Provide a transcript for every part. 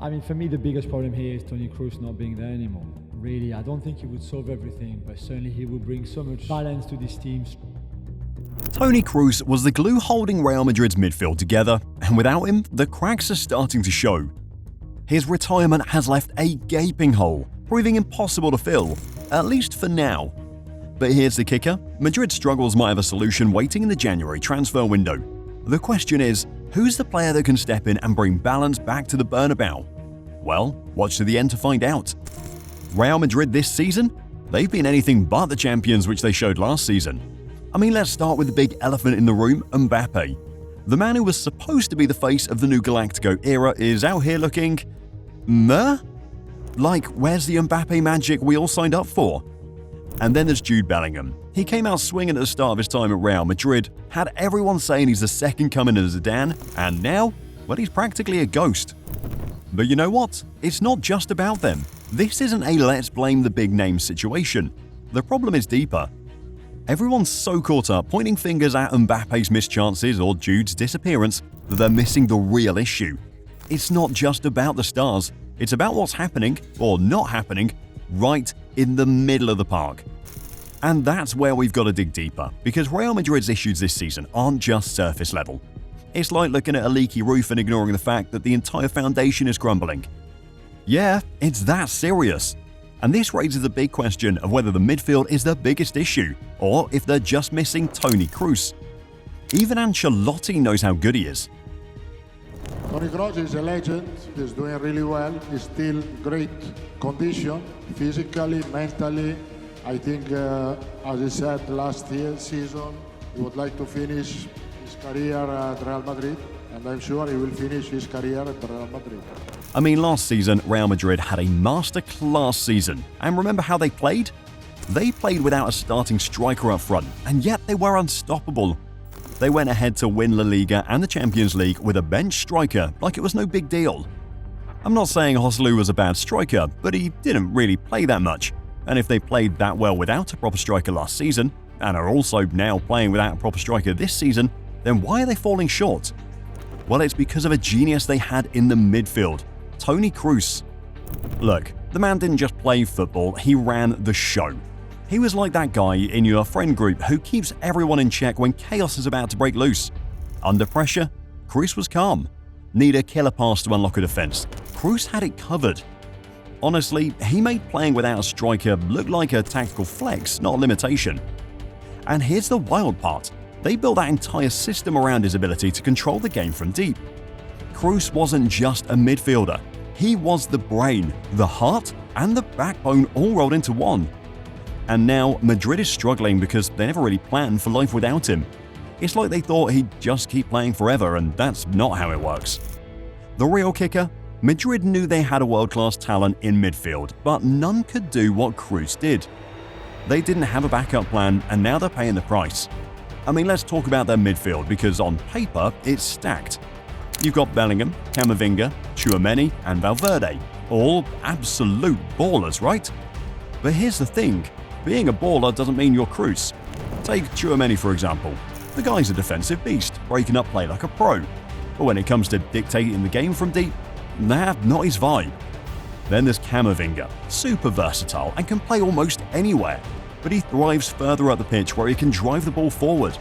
I mean, for me, the biggest problem here is Toni Kroos not being there anymore. Really, I don't think he would solve everything, but certainly he would bring so much balance to this team. Toni Kroos was the glue holding Real Madrid's midfield together, and without him, the cracks are starting to show. His retirement has left a gaping hole, proving impossible to fill, at least for now. But here's the kicker: Madrid's struggles might have a solution waiting in the January transfer window. The question is, who's the player that can step in and bring balance back to the Bernabéu? Well, watch to the end to find out. Real Madrid this season? They've been anything but the champions which they showed last season. I mean, let's start with the big elephant in the room, Mbappé. The man who was supposed to be the face of the new Galactico era is out here looking… meh? Like, where's the Mbappé magic we all signed up for? And then there's Jude Bellingham. He came out swinging at the start of his time at Real Madrid, had everyone saying he's the second coming of Zidane, and now, well, he's practically a ghost. But you know what? It's not just about them. This isn't a let's blame the big name situation. The problem is deeper. Everyone's so caught up pointing fingers at Mbappe's missed chances or Jude's disappearance that they're missing the real issue. It's not just about the stars, it's about what's happening, or not happening, right in the middle of the park. And that's where we've got to dig deeper, because Real Madrid's issues this season aren't just surface level. It's like looking at a leaky roof and ignoring the fact that the entire foundation is crumbling. Yeah, it's that serious. And this raises the big question of whether the midfield is the biggest issue, or if they're just missing Toni Kroos. Even Ancelotti knows how good he is. Toni Kroos is a legend, he's doing really well, he's still great condition, physically, mentally. I think, as he said last season, he would like to finish his career at Real Madrid, and I'm sure he will finish his career at Real Madrid. I mean, last season, Real Madrid had a masterclass season. And remember how they played? They played without a starting striker up front, and yet they were unstoppable. They went ahead to win La Liga and the Champions League with a bench striker like it was no big deal. I'm not saying Joselu was a bad striker, but he didn't really play that much. And if they played that well without a proper striker last season, and are also now playing without a proper striker this season, then why are they falling short? Well, it's because of a genius they had in the midfield, Toni Kroos. Look, the man didn't just play football, he ran the show. He was like that guy in your friend group who keeps everyone in check when chaos is about to break loose. Under pressure, Kroos was calm. Need a killer pass to unlock a defense. Kroos had it covered. Honestly, he made playing without a striker look like a tactical flex, not a limitation. And here's the wild part. They built that entire system around his ability to control the game from deep. Kroos wasn't just a midfielder. He was the brain, the heart, and the backbone all rolled into one. And now Madrid is struggling because they never really planned for life without him. It's like they thought he'd just keep playing forever, and that's not how it works. The real kicker? Madrid knew they had a world-class talent in midfield, but none could do what Kroos did. They didn't have a backup plan, and now they're paying the price. I mean, let's talk about their midfield, because on paper, it's stacked. You've got Bellingham, Camavinga, Tchouaméni, and Valverde. All absolute ballers, right? But here's the thing. Being a baller doesn't mean you're Kroos. Take Tchouaméni for example. The guy's a defensive beast, breaking up play like a pro. But when it comes to dictating the game from deep, nah, not his vibe. Then there's Camavinga, super versatile and can play almost anywhere, but he thrives further up the pitch where he can drive the ball forward.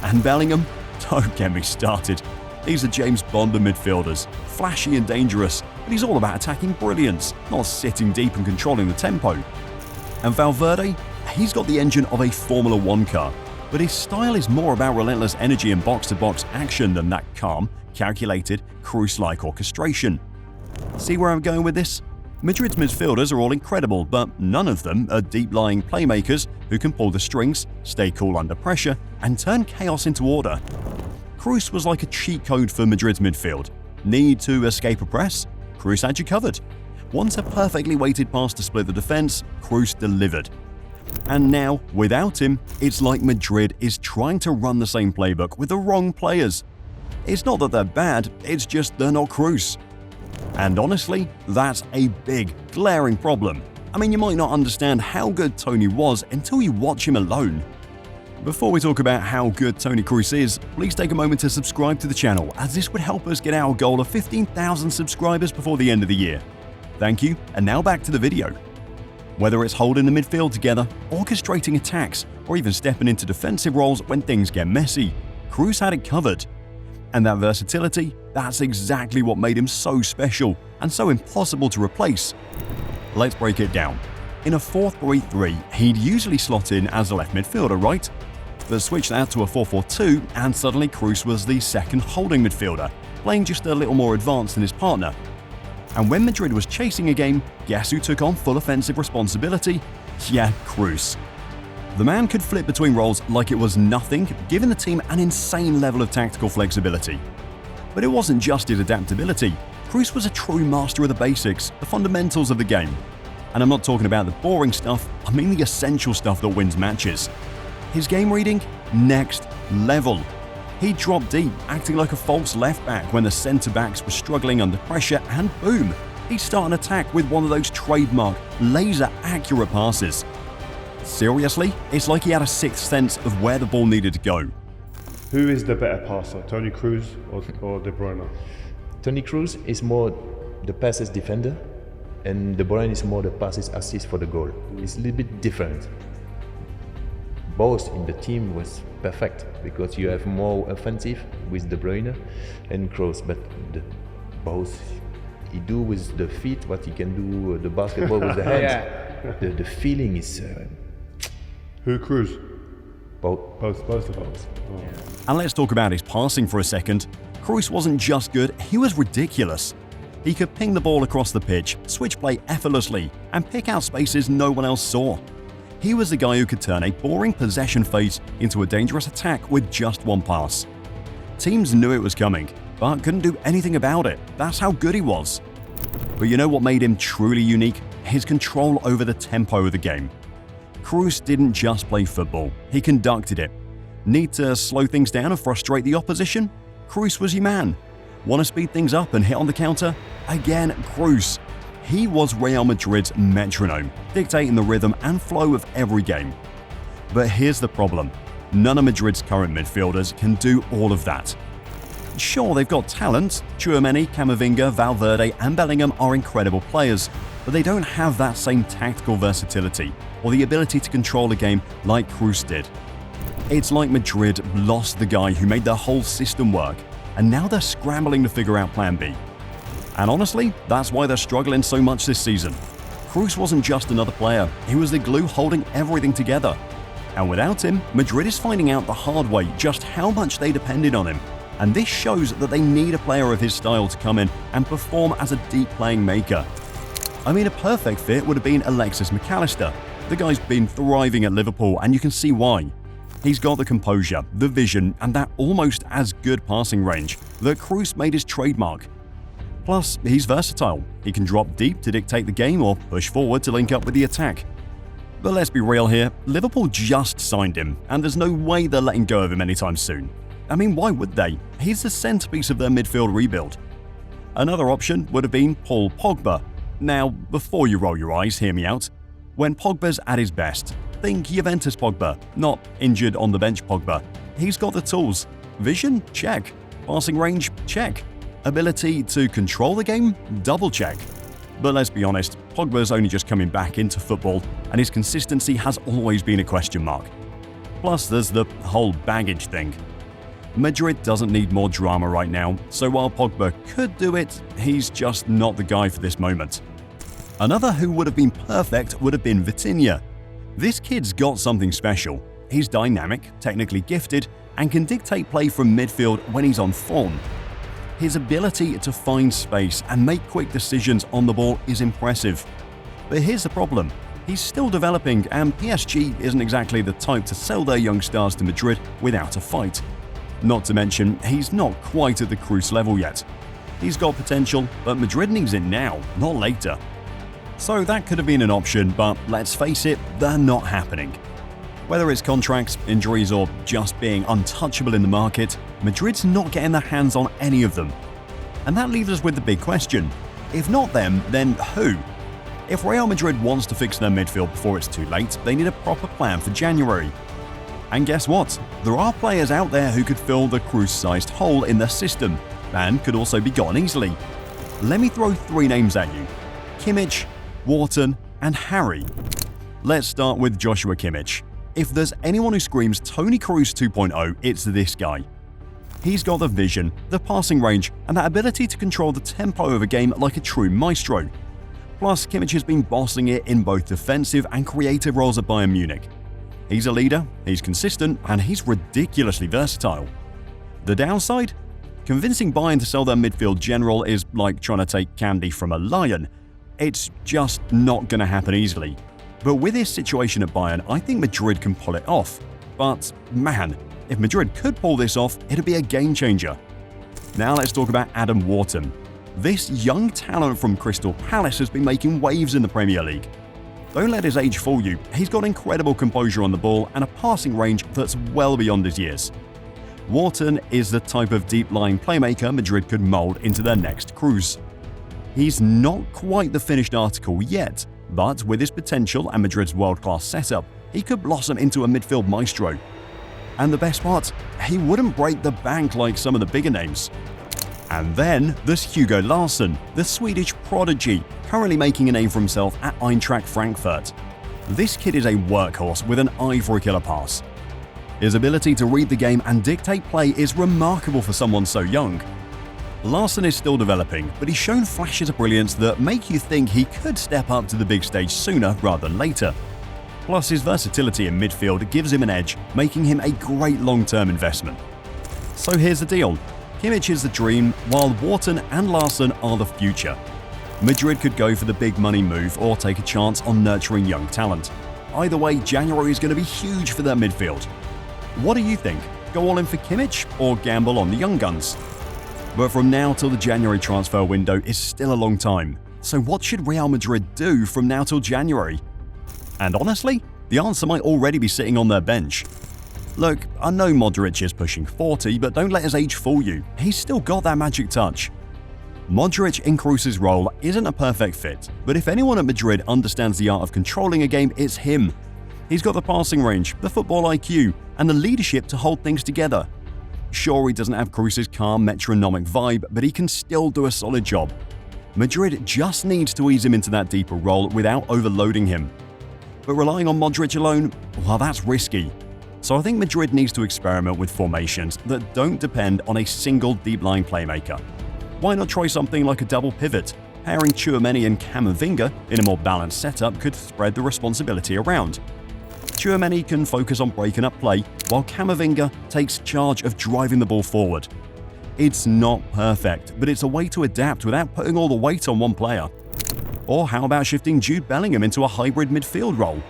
And Bellingham? Don't get me started. He's a James Bond of midfielders, flashy and dangerous, but he's all about attacking brilliance, not sitting deep and controlling the tempo. And Valverde? He's got the engine of a Formula 1 car, but his style is more about relentless energy and box-to-box action than that calm, calculated, Kroos-like orchestration. See where I'm going with this? Madrid's midfielders are all incredible, but none of them are deep-lying playmakers who can pull the strings, stay cool under pressure, and turn chaos into order. Kroos was like a cheat code for Madrid's midfield. Need to escape a press? Kroos had you covered. Want a perfectly weighted pass to split the defense? Kroos delivered. And now, without him, it's like Madrid is trying to run the same playbook with the wrong players. It's not that they're bad, it's just they're not Kroos. And honestly, that's a big, glaring problem. I mean, you might not understand how good Toni was until you watch him alone. Before we talk about how good Toni Kroos is, please take a moment to subscribe to the channel, as this would help us get our goal of 15,000 subscribers before the end of the year. Thank you, and now back to the video. Whether it's holding the midfield together, orchestrating attacks, or even stepping into defensive roles when things get messy, Kroos had it covered. And that versatility, that's exactly what made him so special and so impossible to replace. Let's break it down. In a 4-3-3, he'd usually slot in as a left midfielder, right? But switch that to a 4-4-2 and suddenly Kroos was the second holding midfielder, playing just a little more advanced than his partner. And when Madrid was chasing a game, guess who took on full offensive responsibility? Yeah, Kroos. The man could flip between roles like it was nothing, giving the team an insane level of tactical flexibility. But it wasn't just his adaptability. Kroos was a true master of the basics, the fundamentals of the game. And I'm not talking about the boring stuff, I mean the essential stuff that wins matches. His game reading? Next level. He'd drop deep, acting like a false left-back when the centre-backs were struggling under pressure, and boom, he'd start an attack with one of those trademark, laser-accurate passes. Seriously, it's like he had a sixth sense of where the ball needed to go. Who is the better passer, Toni Kroos or De Bruyne? Toni Kroos is more the passes defender, and De Bruyne is more the passes assist for the goal. It's a little bit different. Both in the team was perfect because you have more offensive with De Bruyne and Kroos, but both he do with the feet what he can do the basketball with the hands. Yeah. The feeling is. Who Kroos? Both of them. Oh. And let's talk about his passing for a second. Kroos wasn't just good, he was ridiculous. He could ping the ball across the pitch, switch play effortlessly, and pick out spaces no one else saw. He was the guy who could turn a boring possession phase into a dangerous attack with just one pass. Teams knew it was coming, but couldn't do anything about it. That's how good he was. But you know what made him truly unique? His control over the tempo of the game. Kroos didn't just play football, he conducted it. Need to slow things down and frustrate the opposition? Kroos was your man. Want to speed things up and hit on the counter? Again, Kroos. He was Real Madrid's metronome, dictating the rhythm and flow of every game. But here's the problem. None of Madrid's current midfielders can do all of that. Sure, they've got talent. Tchouaméni, Camavinga, Valverde and Bellingham are incredible players, but they don't have that same tactical versatility or the ability to control a game like Kroos did. It's like Madrid lost the guy who made their whole system work, and now they're scrambling to figure out plan B. And honestly, that's why they're struggling so much this season. Kroos wasn't just another player, he was the glue holding everything together. And without him, Madrid is finding out the hard way just how much they depended on him. And this shows that they need a player of his style to come in and perform as a deep playing maker. I mean, a perfect fit would have been Alexis McAllister. The guy's been thriving at Liverpool, and you can see why. He's got the composure, the vision, and that almost as good passing range that Kroos made his trademark. Plus, he's versatile. He can drop deep to dictate the game or push forward to link up with the attack. But let's be real here, Liverpool just signed him, and there's no way they're letting go of him anytime soon. I mean, why would they? He's the centerpiece of their midfield rebuild. Another option would have been Paul Pogba. Now, before you roll your eyes, hear me out. When Pogba's at his best, think Juventus Pogba, not injured on the bench Pogba. He's got the tools. Vision? Check. Passing range? Check. Ability to control the game? Double check. But let's be honest, Pogba's only just coming back into football, and his consistency has always been a question mark. Plus, there's the whole baggage thing. Madrid doesn't need more drama right now, so while Pogba could do it, he's just not the guy for this moment. Another who would have been perfect would have been Vitinha. This kid's got something special. He's dynamic, technically gifted, and can dictate play from midfield when he's on form. His ability to find space and make quick decisions on the ball is impressive. But here's the problem. He's still developing, and PSG isn't exactly the type to sell their young stars to Madrid without a fight. Not to mention, he's not quite at the Kroos level yet. He's got potential, but Madrid needs it now, not later. So that could have been an option, but let's face it, they're not happening. Whether it's contracts, injuries, or just being untouchable in the market, Madrid's not getting their hands on any of them. And that leaves us with the big question. If not them, then who? If Real Madrid wants to fix their midfield before it's too late, they need a proper plan for January. And guess what? There are players out there who could fill the Kroos-sized hole in their system, and could also be gone easily. Let me throw 3 names at you: Kimmich, Wharton, and Harry. Let's start with Joshua Kimmich. If there's anyone who screams Toni Kroos 2.0, it's this guy. He's got the vision, the passing range, and that ability to control the tempo of a game like a true maestro. Plus, Kimmich has been bossing it in both defensive and creative roles at Bayern Munich. He's a leader, he's consistent, and he's ridiculously versatile. The downside? Convincing Bayern to sell their midfield general is like trying to take candy from a lion. It's just not going to happen easily. But with this situation at Bayern, I think Madrid can pull it off. But man, if Madrid could pull this off, it'd be a game changer. Now let's talk about Adam Wharton. This young talent from Crystal Palace has been making waves in the Premier League. Don't let his age fool you, he's got incredible composure on the ball and a passing range that's well beyond his years. Wharton is the type of deep-lying playmaker Madrid could mould into their next Kroos. He's not quite the finished article yet, but with his potential and Madrid's world-class setup, he could blossom into a midfield maestro. And the best part, he wouldn't break the bank like some of the bigger names. And then there's Hugo Larsson, the Swedish prodigy, currently making a name for himself at Eintracht Frankfurt. This kid is a workhorse with an eye for a killer pass. His ability to read the game and dictate play is remarkable for someone so young. Larsson is still developing, but he's shown flashes of brilliance that make you think he could step up to the big stage sooner rather than later. Plus, his versatility in midfield gives him an edge, making him a great long-term investment. So here's the deal. Kimmich is the dream, while Wharton and Larsson are the future. Madrid could go for the big money move or take a chance on nurturing young talent. Either way, January is going to be huge for their midfield. What do you think? Go all in for Kimmich or gamble on the young guns? But from now till the January transfer window is still a long time. So what should Real Madrid do from now till January? And honestly, the answer might already be sitting on their bench. Look, I know Modric is pushing 40, but don't let his age fool you. He's still got that magic touch. Modric in Kroos' role isn't a perfect fit, but if anyone at Madrid understands the art of controlling a game, it's him. He's got the passing range, the football IQ, and the leadership to hold things together. Sure, he doesn't have Kroos' calm, metronomic vibe, but he can still do a solid job. Madrid just needs to ease him into that deeper role without overloading him. But relying on Modric alone, well, that's risky. So I think Madrid needs to experiment with formations that don't depend on a single deep-lying playmaker. Why not try something like a double pivot? Pairing Tchouaméni and Camavinga in a more balanced setup could spread the responsibility around. Tchouaméni can focus on breaking up play, while Camavinga takes charge of driving the ball forward. It's not perfect, but it's a way to adapt without putting all the weight on one player. Or how about shifting Jude Bellingham into a hybrid midfield role?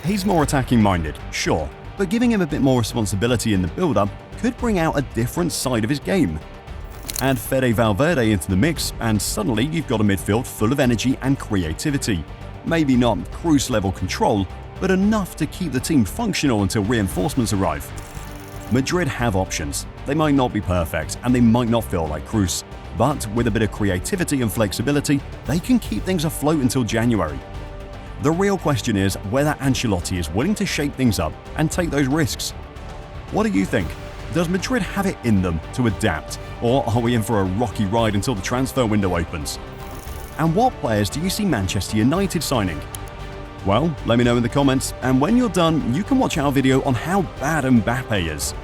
He's more attacking-minded, sure, but giving him a bit more responsibility in the build-up could bring out a different side of his game. Add Fede Valverde into the mix, and suddenly you've got a midfield full of energy and creativity. Maybe not Kroos-level control, but enough to keep the team functional until reinforcements arrive. Madrid have options. They might not be perfect, and they might not feel like Kroos, but with a bit of creativity and flexibility, they can keep things afloat until January. The real question is whether Ancelotti is willing to shake things up and take those risks. What do you think? Does Madrid have it in them to adapt, or are we in for a rocky ride until the transfer window opens? And what players do you see Manchester United signing? Well, let me know in the comments, and when you're done, you can watch our video on how bad Mbappe is.